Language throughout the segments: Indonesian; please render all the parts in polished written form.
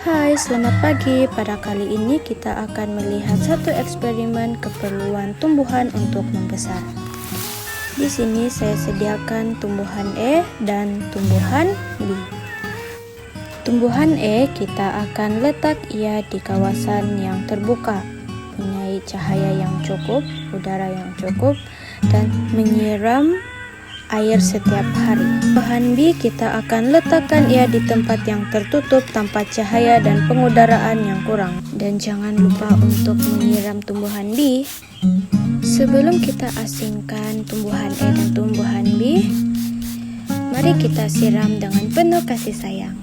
Hai, selamat pagi. Pada kali ini kita akan melihat satu eksperimen keperluan tumbuhan untuk membesar. Di sini saya sediakan tumbuhan E dan tumbuhan B. Tumbuhan E kita akan letak ia di kawasan yang terbuka, mempunyai cahaya yang cukup, udara yang cukup, dan menyiram air setiap hari. Tumbuhan B kita akan letakkan ia di tempat yang tertutup tanpa cahaya dan pengudaraan yang kurang. Dan jangan lupa untuk menyiram tumbuhan B. Sebelum kita asingkan tumbuhan E dan tumbuhan B, mari kita siram dengan penuh kasih sayang.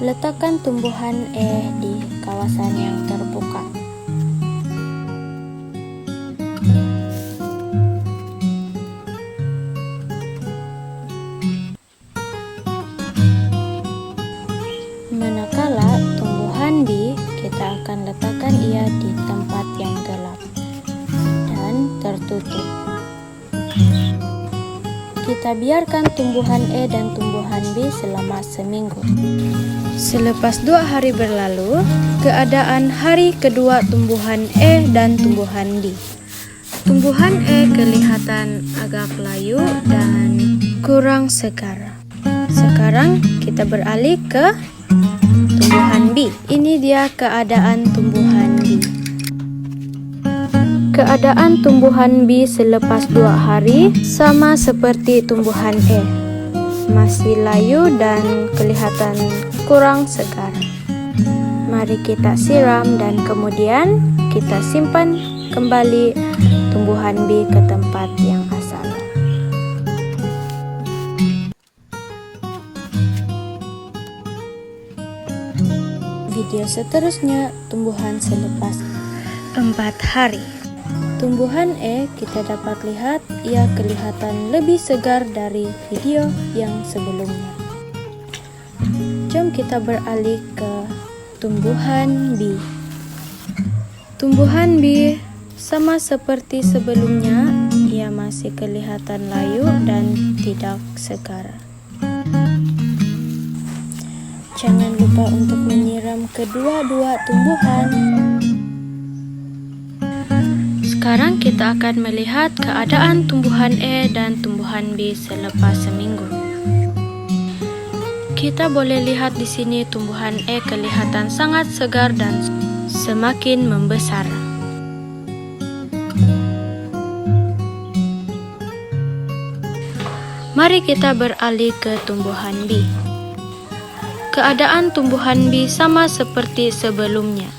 Letakkan tumbuhan E di kawasan yang terbuka. Manakala tumbuhan B, kita akan letakkan ia di tempat yang gelap dan tertutup. Kita biarkan tumbuhan E dan tumbuhan B selama seminggu. Selepas 2 hari berlalu, keadaan hari kedua tumbuhan E dan tumbuhan D. Tumbuhan E kelihatan agak layu dan kurang segar. Sekarang kita beralih ke tumbuhan B. Ini dia keadaan tumbuhan B. Keadaan tumbuhan B selepas 2 hari sama seperti tumbuhan E. Masih layu dan kelihatan kurang segar. Mari kita siram dan kemudian kita simpan kembali tumbuhan B ke tempat yang asal. Video seterusnya tumbuhan selepas 4 hari. Tumbuhan E kita dapat lihat ia kelihatan lebih segar dari video yang sebelumnya. Jom kita beralih ke tumbuhan B. Tumbuhan B sama seperti sebelumnya, ia masih kelihatan layu dan tidak segar. Jangan lupa untuk menyiram kedua-dua tumbuhan. Sekarang kita akan melihat keadaan tumbuhan E dan tumbuhan B selepas seminggu. Kita boleh lihat di sini tumbuhan E kelihatan sangat segar dan semakin membesar. Mari kita beralih ke tumbuhan B. Keadaan tumbuhan B sama seperti sebelumnya.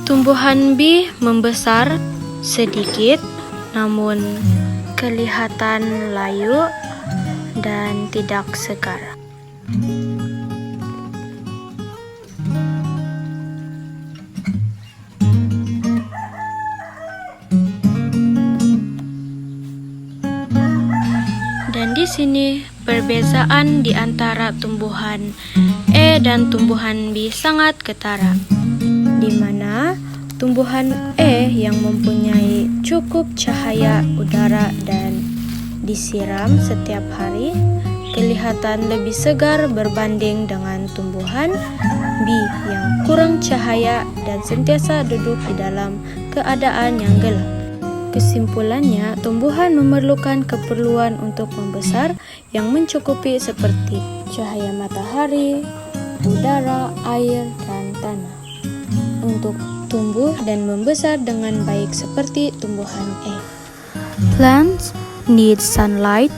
Tumbuhan B membesar sedikit, namun kelihatan layu dan tidak segar. Dan di sini perbezaan di antara tumbuhan E dan tumbuhan B sangat ketara, di mana tumbuhan E yang mempunyai cukup cahaya udara dan disiram setiap hari kelihatan lebih segar berbanding dengan tumbuhan B yang kurang cahaya dan sentiasa duduk di dalam keadaan yang gelap. Kesimpulannya, tumbuhan memerlukan keperluan untuk membesar yang mencukupi seperti cahaya matahari, udara, air, dan tanah untuk tumbuh dan membesar dengan baik seperti tumbuhan E. Plants need sunlight,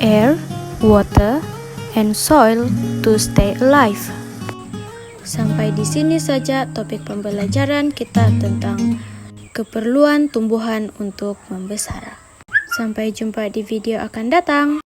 air, water, and soil to stay alive. Sampai di sini saja topik pembelajaran kita tentang keperluan tumbuhan untuk membesar. Sampai jumpa di video akan datang.